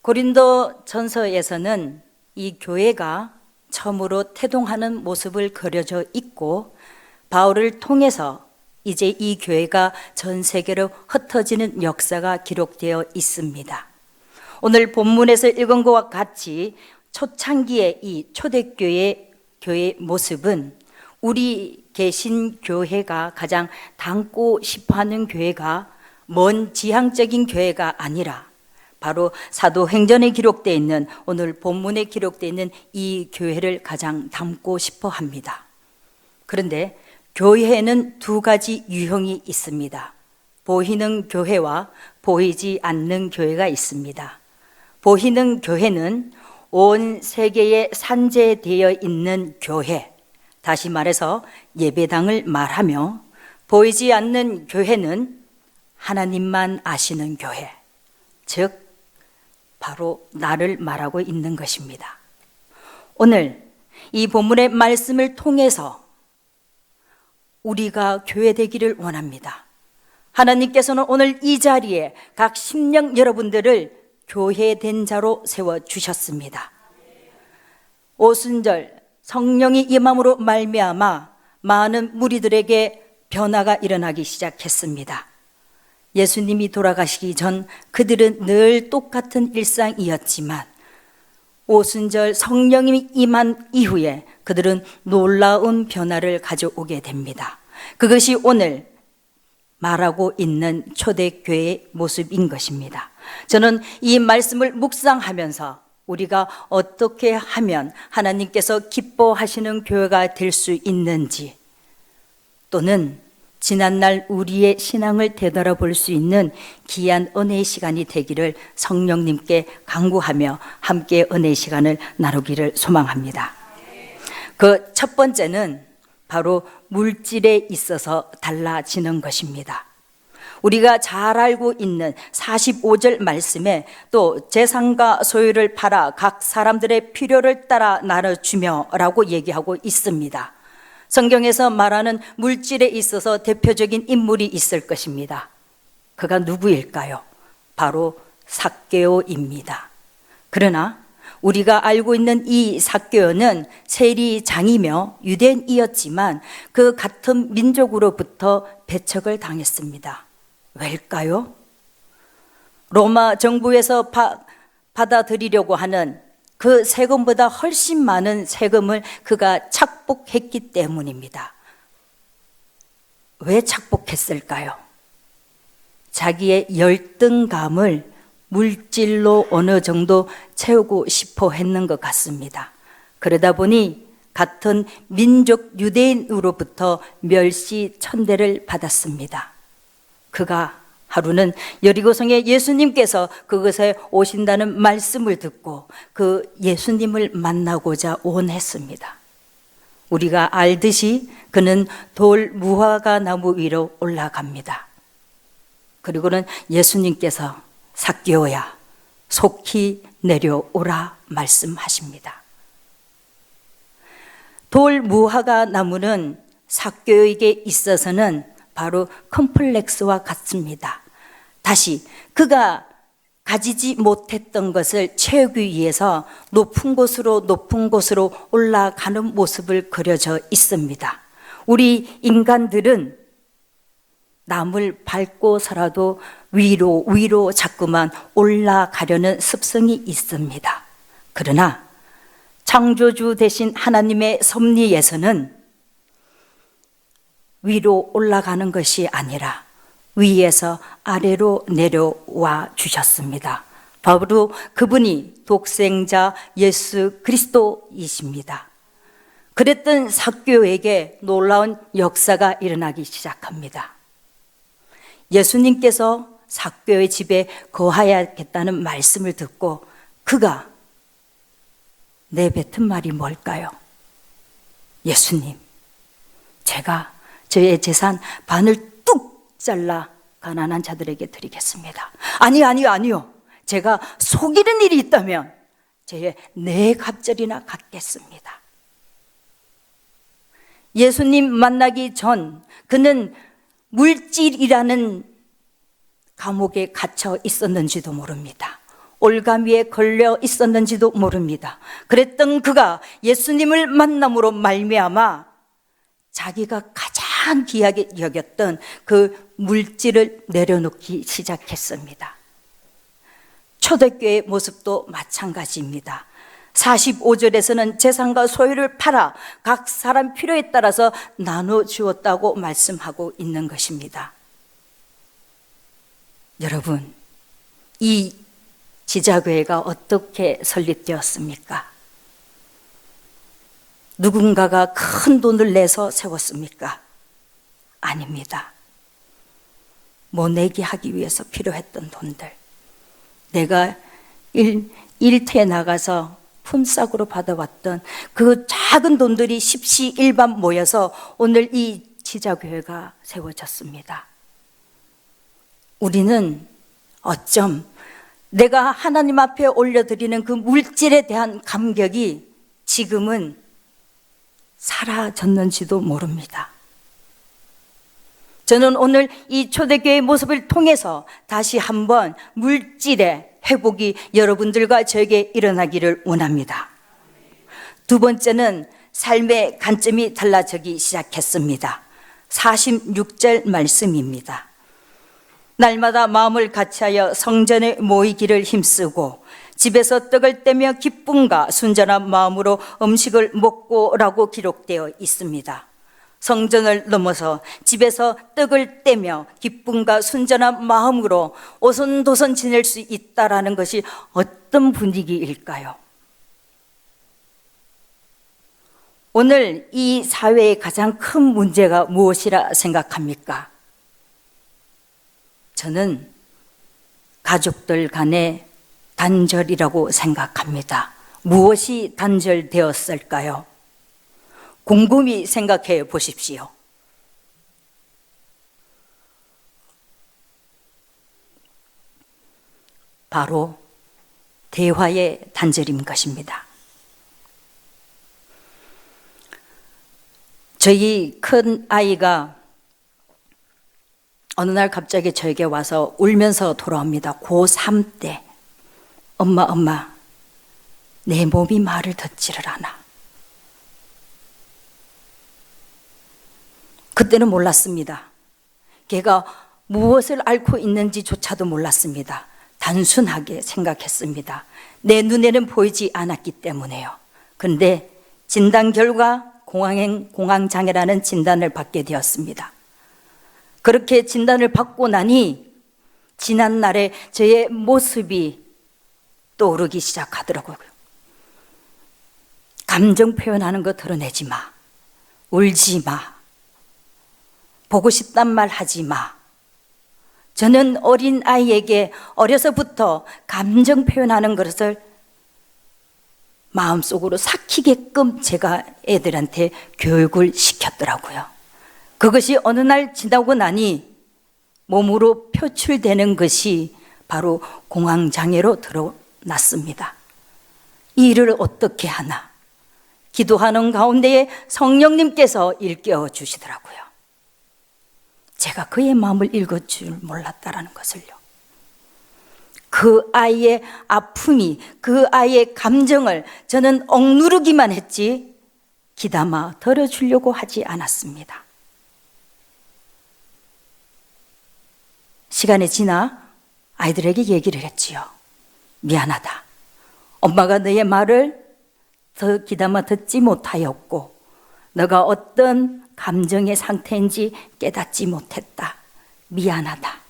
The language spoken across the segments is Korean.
고린도 전서에서는 이 교회가 처음으로 태동하는 모습을 그려져 있고, 바울을 통해서 이제 이 교회가 전 세계로 흩어지는 역사가 기록되어 있습니다. 오늘 본문에서 읽은 것과 같이 초창기의 이 초대교회 교회의 모습은 우리 계신 교회가 가장 닮고 싶어하는 교회가 먼 지향적인 교회가 아니라 바로 사도행전에 기록되어 있는, 오늘 본문에 기록되어 있는 이 교회를 가장 닮고 싶어 합니다. 그런데 교회에는 두 가지 유형이 있습니다. 보이는 교회와 보이지 않는 교회가 있습니다. 보이는 교회는 온 세계에 산재되어 있는 교회, 다시 말해서 예배당을 말하며, 보이지 않는 교회는 하나님만 아시는 교회, 즉 바로 나를 말하고 있는 것입니다. 오늘 이 본문의 말씀을 통해서 우리가 교회 되기를 원합니다. 하나님께서는 오늘 이 자리에 각 심령 여러분들을 교회된 자로 세워주셨습니다. 오순절 성령이 임함으로 말미암아 많은 무리들에게 변화가 일어나기 시작했습니다. 예수님이 돌아가시기 전 그들은 늘 똑같은 일상이었지만, 오순절 성령님이 임한 이후에 그들은 놀라운 변화를 가져오게 됩니다. 그것이 오늘 말하고 있는 초대교회의 모습인 것입니다. 저는 이 말씀을 묵상하면서 우리가 어떻게 하면 하나님께서 기뻐하시는 교회가 될 수 있는지, 또는 지난날 우리의 신앙을 되돌아볼 수 있는 귀한 은혜의 시간이 되기를 성령님께 간구하며 함께 은혜의 시간을 나누기를 소망합니다. 그 첫 번째는 바로 물질에 있어서 달라지는 것입니다. 우리가 잘 알고 있는 45절 말씀에 또 재산과 소유를 팔아 각 사람들의 필요를 따라 나눠주며 라고 얘기하고 있습니다. 성경에서 말하는 물질에 있어서 대표적인 인물이 있을 것입니다. 그가 누구일까요? 바로 삭개오입니다. 그러나 우리가 알고 있는 이 삭개오는 세리장이며 유대인이었지만 그 같은 민족으로부터 배척을 당했습니다. 왜일까요? 로마 정부에서 받아들이려고 하는 그 세금보다 훨씬 많은 세금을 그가 착복했기 때문입니다. 왜 착복했을까요? 자기의 열등감을 물질로 어느 정도 채우고 싶어 했는 것 같습니다. 그러다 보니 같은 민족 유대인으로부터 멸시 천대를 받았습니다. 그가 하루는 여리고성에 예수님께서 그곳에 오신다는 말씀을 듣고 그 예수님을 만나고자 원했습니다. 우리가 알듯이 그는 돌 무화과 나무 위로 올라갑니다. 그리고는 예수님께서 삭개오야 속히 내려오라 말씀하십니다. 돌 무화과 나무는 삭개오에게 있어서는 바로 컴플렉스와 같습니다. 다시 그가 가지지 못했던 것을 채우기 위해서 높은 곳으로 올라가는 모습을 그려져 있습니다. 우리 인간들은 남을 밟고서라도 위로 자꾸만 올라가려는 습성이 있습니다. 그러나 창조주 되신 하나님의 섭리에서는 위로 올라가는 것이 아니라 위에서 아래로 내려와 주셨습니다. 바로 그분이 독생자 예수 그리스도이십니다. 그랬던 삭개오에게 놀라운 역사가 일어나기 시작합니다. 예수님께서 삭개오의 집에 거하야겠다는 말씀을 듣고 그가 내뱉은 말이 뭘까요? 예수님, 제가 저의 재산 반을 뚝 잘라 가난한 자들에게 드리겠습니다. 아니요. 제가 속이는 일이 있다면 제 네 갑절이나 갖겠습니다. 예수님 만나기 전 그는 물질이라는 감옥에 갇혀 있었는지도 모릅니다. 올가미에 걸려 있었는지도 모릅니다. 그랬던 그가 예수님을 만남으로 말미암아 자기가 가장 귀하게 여겼던 그 물질을 내려놓기 시작했습니다. 초대교회의 모습도 마찬가지입니다. 45절에서는 재산과 소유를 팔아 각 사람 필요에 따라서 나눠 주었다고 말씀하고 있는 것입니다. 여러분, 이 지자교회가 어떻게 설립되었습니까? 누군가가 큰 돈을 내서 세웠습니까? 아닙니다. 모내기 하기 위해서 필요했던 돈들, 내가 일터에 나가서 품삯으로 받아왔던 그 작은 돈들이 십시일반 모여서 오늘 이 지자교회가 세워졌습니다. 우리는 어쩜 내가 하나님 앞에 올려드리는 그 물질에 대한 감격이 지금은 사라졌는지도 모릅니다. 저는 오늘 이 초대교회의 모습을 통해서 다시 한번 물질의 회복이 여러분들과 저에게 일어나기를 원합니다. 두 번째는 삶의 관점이 달라지기 시작했습니다. 46절 말씀입니다. 날마다 마음을 같이하여 성전에 모이기를 힘쓰고 집에서 떡을 떼며 기쁨과 순전한 마음으로 음식을 먹고라고 기록되어 있습니다. 성전을 넘어서 집에서 떡을 떼며 기쁨과 순전한 마음으로 오손도손 지낼 수 있다라는 것이 어떤 분위기일까요? 오늘 이 사회의 가장 큰 문제가 무엇이라 생각합니까? 저는 가족들 간의 단절이라고 생각합니다. 무엇이 단절되었을까요? 곰곰이 생각해 보십시오. 바로 대화의 단절인 것입니다. 저희 큰 아이가 어느 날 갑자기 저에게 와서 울면서 돌아옵니다. 고3 때. 엄마, 내 몸이 말을 듣지를 않아. 그때는 몰랐습니다. 걔가 무엇을 앓고 있는지조차도 몰랐습니다. 단순하게 생각했습니다. 내 눈에는 보이지 않았기 때문에요. 그런데 진단 결과 공황장애라는 진단을 받게 되었습니다. 그렇게 진단을 받고 나니 지난날에 저의 모습이 떠오르기 시작하더라고요. 감정 표현하는 거 드러내지 마. 울지 마. 보고 싶단 말 하지 마. 저는 어린 아이에게 어려서부터 감정 표현하는 것을 마음속으로 삭히게끔 제가 애들한테 교육을 시켰더라고요. 그것이 어느 날 지나고 나니 몸으로 표출되는 것이 바로 공황장애로 드러났습니다. 이 일을 어떻게 하나? 기도하는 가운데에 성령님께서 일깨워 주시더라고요. 제가 그의 마음을 읽을 줄 몰랐다라는 것을요. 그 아이의 아픔이, 그 아이의 감정을 저는 억누르기만 했지 귀담아 덜어주려고 하지 않았습니다. 시간이 지나 아이들에게 얘기를 했지요. 미안하다. 엄마가 너의 말을 더 귀담아 듣지 못하였고 너가 어떤 감정의 상태인지 깨닫지 못했다. 미안하다.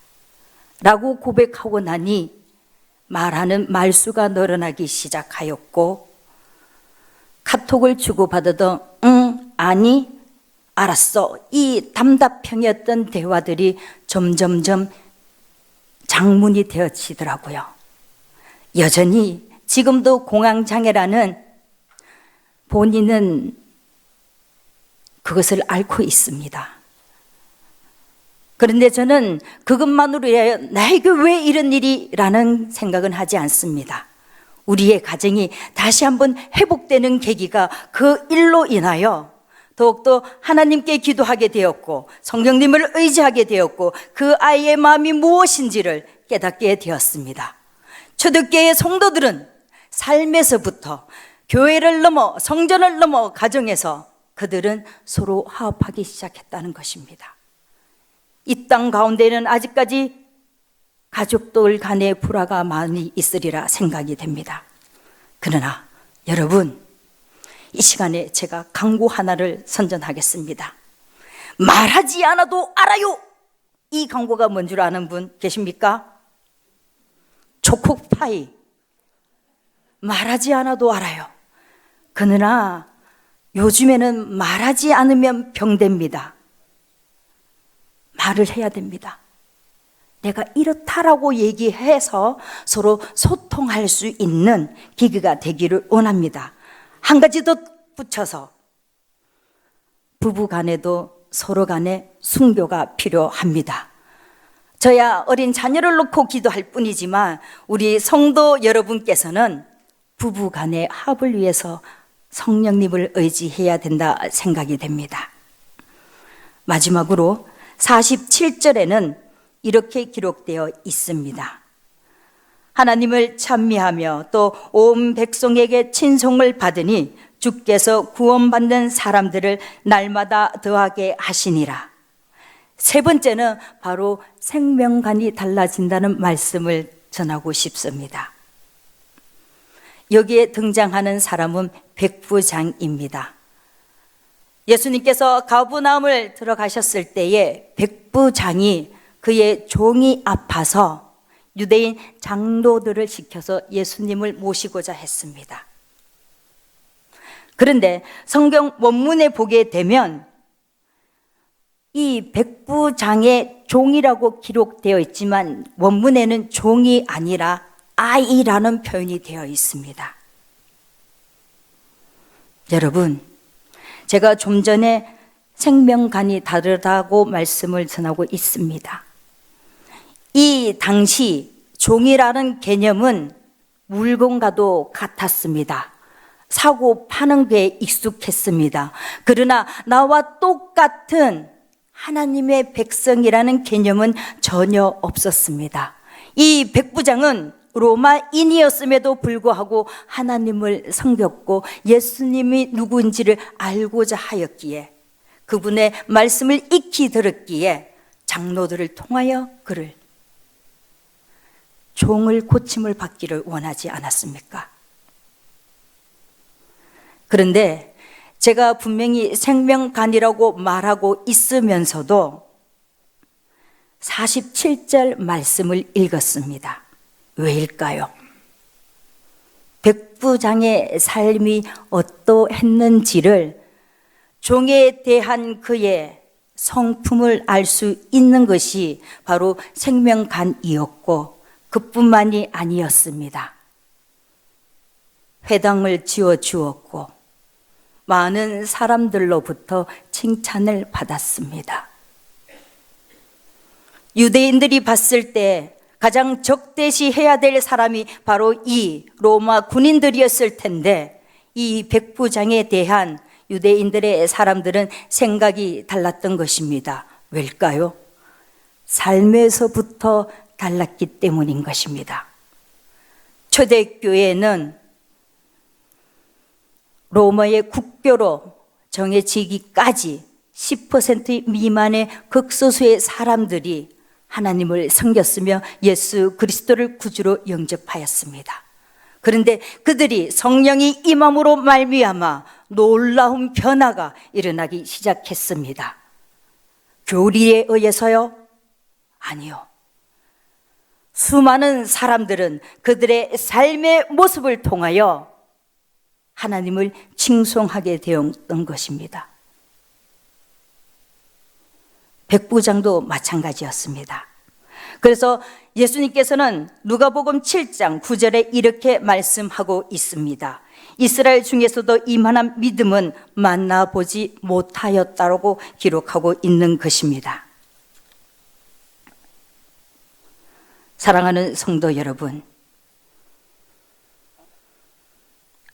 라고 고백하고 나니 말하는 말수가 늘어나기 시작하였고 카톡을 주고받아도 응, 아니, 알았어. 이 담답형이었던 대화들이 점점점 장문이 되어지더라고요. 여전히 지금도 공황장애라는 본인은 그것을 앓고 있습니다. 그런데 저는 그것만으로 나에게 왜 이런 일이라는 생각은 하지 않습니다. 우리의 가정이 다시 한번 회복되는 계기가 그 일로 인하여 더욱더 하나님께 기도하게 되었고 성령님을 의지하게 되었고 그 아이의 마음이 무엇인지를 깨닫게 되었습니다. 초대교회 성도들은 삶에서부터 교회를 넘어 성전을 넘어 가정에서 그들은 서로 화합하기 시작했다는 것입니다. 이 땅 가운데는 아직까지 가족들 간의 불화가 많이 있으리라 생각이 됩니다. 그러나 여러분, 이 시간에 제가 강구 하나를 선전하겠습니다. 말하지 않아도 알아요. 이 강구가 뭔 줄 아는 분 계십니까? 초코파이. 말하지 않아도 알아요. 그러나 요즘에는 말하지 않으면 병됩니다. 말을 해야 됩니다. 내가 이렇다라고 얘기해서 서로 소통할 수 있는 기기가 되기를 원합니다. 한 가지 더 붙여서 부부 간에도 서로 간에 순교가 필요합니다. 저야 어린 자녀를 놓고 기도할 뿐이지만 우리 성도 여러분께서는 부부 간의 합을 위해서 성령님을 의지해야 된다 생각이 됩니다. 마지막으로 47절에는 이렇게 기록되어 있습니다. 하나님을 찬미하며 또 온 백성에게 친송을 받으니 주께서 구원받는 사람들을 날마다 더하게 하시니라. 세 번째는 바로 생명관이 달라진다는 말씀을 전하고 싶습니다. 여기에 등장하는 사람은 백부장입니다. 예수님께서 가버나움을 들어가셨을 때에 백부장이 그의 종이 아파서 유대인 장로들을 시켜서 예수님을 모시고자 했습니다. 그런데 성경 원문에 보게 되면 이 백부장의 종이라고 기록되어 있지만 원문에는 종이 아니라 아이라는 표현이 되어 있습니다. 여러분, 제가 좀 전에 생명관이 다르다고 말씀을 전하고 있습니다. 이 당시 종이라는 개념은 물건과도 같았습니다. 사고 파는 게 익숙했습니다. 그러나 나와 똑같은 하나님의 백성이라는 개념은 전혀 없었습니다. 이 백부장은 로마인이었음에도 불구하고 하나님을 섬겼고 예수님이 누구인지를 알고자 하였기에 그분의 말씀을 익히 들었기에 장로들을 통하여 그를 종을 고침을 받기를 원하지 않았습니까? 그런데 제가 분명히 생명관이라고 말하고 있으면서도 47절 말씀을 읽었습니다. 왜일까요? 백부장의 삶이 어떠했는지를 종에 대한 그의 성품을 알 수 있는 것이 바로 생명관이었고 그뿐만이 아니었습니다. 회당을 지어 주었고 많은 사람들로부터 칭찬을 받았습니다. 유대인들이 봤을 때 가장 적대시해야 될 사람이 바로 이 로마 군인들이었을 텐데 이 백부장에 대한 유대인들의 사람들은 생각이 달랐던 것입니다. 왜일까요? 삶에서부터 달랐기 때문인 것입니다. 초대교회는 로마의 국교로 정해지기까지 10% 미만의 극소수의 사람들이 하나님을 섬겼으며 예수 그리스도를 구주로 영접하였습니다. 그런데 그들이 성령이 임함으로 말미암아 놀라운 변화가 일어나기 시작했습니다. 교리에 의해서요? 아니요. 수많은 사람들은 그들의 삶의 모습을 통하여 하나님을 칭송하게 되었던 것입니다. 백부장도 마찬가지였습니다. 그래서 예수님께서는 누가복음 7장 9절에 이렇게 말씀하고 있습니다. 이스라엘 중에서도 이만한 믿음은 만나보지 못하였다고 기록하고 있는 것입니다. 사랑하는 성도 여러분,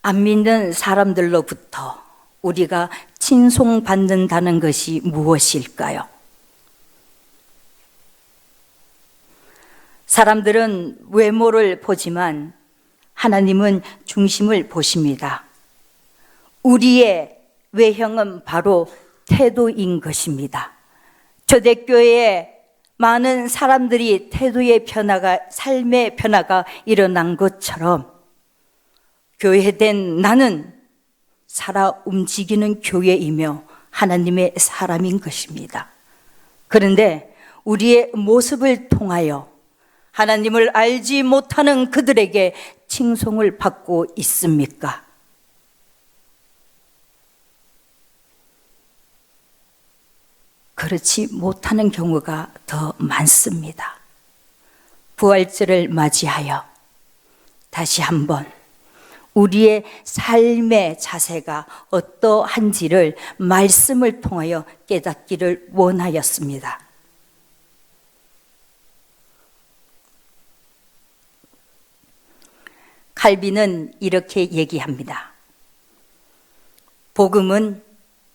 안 믿는 사람들로부터 우리가 칭송받는다는 것이 무엇일까요? 사람들은 외모를 보지만 하나님은 중심을 보십니다. 우리의 외형은 바로 태도인 것입니다. 초대교회에 많은 사람들이 태도의 변화가, 삶의 변화가 일어난 것처럼 교회된 나는 살아 움직이는 교회이며 하나님의 사람인 것입니다. 그런데 우리의 모습을 통하여 하나님을 알지 못하는 그들에게 칭송을 받고 있습니까? 그렇지 못하는 경우가 더 많습니다. 부활절을 맞이하여 다시 한번 우리의 삶의 자세가 어떠한지를 말씀을 통하여 깨닫기를 원하였습니다. 칼빈은 이렇게 얘기합니다. 복음은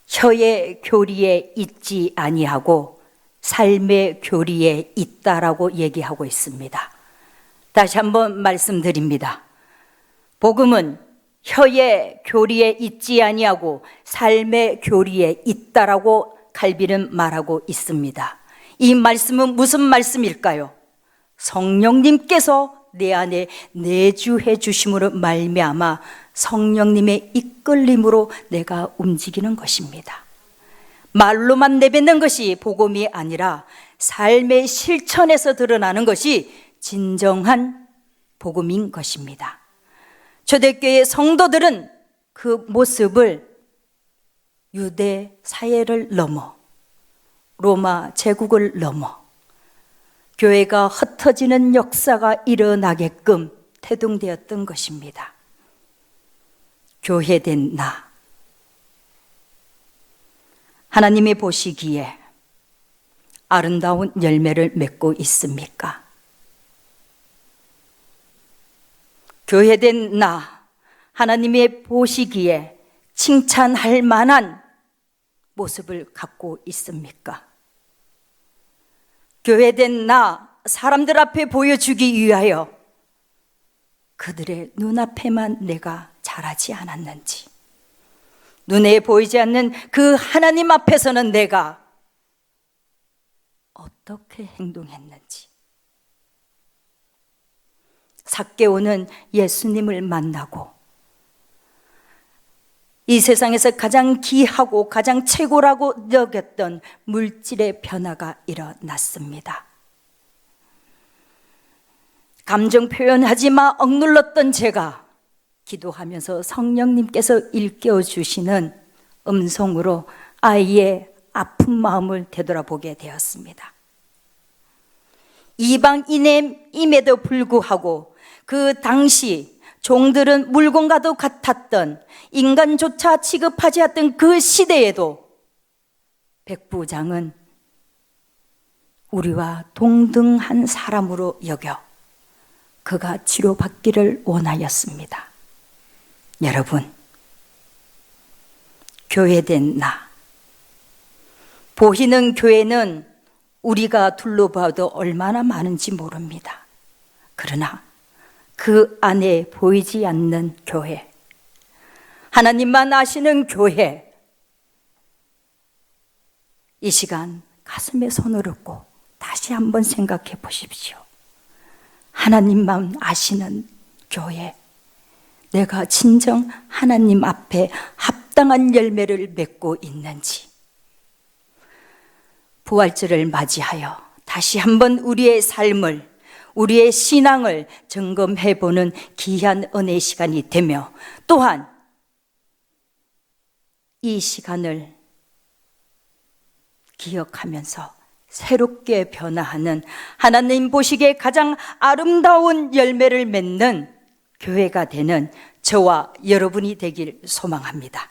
혀의 교리에 있지 아니하고 삶의 교리에 있다라고 얘기하고 있습니다. 다시 한번 말씀드립니다. 복음은 혀의 교리에 있지 아니하고 삶의 교리에 있다라고 칼빈은 말하고 있습니다. 이 말씀은 무슨 말씀일까요? 성령님께서 내 안에 내주해 주심으로 말미암아 성령님의 이끌림으로 내가 움직이는 것입니다. 말로만 내뱉는 것이 복음이 아니라 삶의 실천에서 드러나는 것이 진정한 복음인 것입니다. 초대교회 성도들은 그 모습을 유대 사회를 넘어 로마 제국을 넘어 교회가 흩어지는 역사가 일어나게끔 태동되었던 것입니다. 교회된 나, 하나님이 보시기에 아름다운 열매를 맺고 있습니까? 교회된 나, 하나님이 보시기에 칭찬할 만한 모습을 갖고 있습니까? 교회된 나, 사람들 앞에 보여주기 위하여 그들의 눈앞에만 내가 자라지 않았는지, 눈에 보이지 않는 그 하나님 앞에서는 내가 어떻게 행동했는지. 삭개오는 예수님을 만나고 이 세상에서 가장 귀하고 가장 최고라고 여겼던 물질의 변화가 일어났습니다. 감정 표현하지 마 억눌렀던 제가 기도하면서 성령님께서 일깨워 주시는 음성으로 아이의 아픈 마음을 되돌아보게 되었습니다. 이방인임에도 불구하고 그 당시 종들은 물건과도 같았던, 인간조차 취급하지 않던 그 시대에도 백부장은 우리와 동등한 사람으로 여겨 그가 치료받기를 원하였습니다. 여러분, 교회된 나, 보이는 교회는 우리가 둘러봐도 얼마나 많은지 모릅니다. 그러나 그 안에 보이지 않는 교회, 하나님만 아시는 교회, 이 시간 가슴에 손을 얹고 다시 한번 생각해 보십시오. 하나님만 아시는 교회, 내가 진정 하나님 앞에 합당한 열매를 맺고 있는지. 부활절을 맞이하여 다시 한번 우리의 삶을, 우리의 신앙을 점검해 보는 귀한 은혜의 시간이 되며, 또한 이 시간을 기억하면서 새롭게 변화하는, 하나님 보시기에 가장 아름다운 열매를 맺는 교회가 되는 저와 여러분이 되길 소망합니다.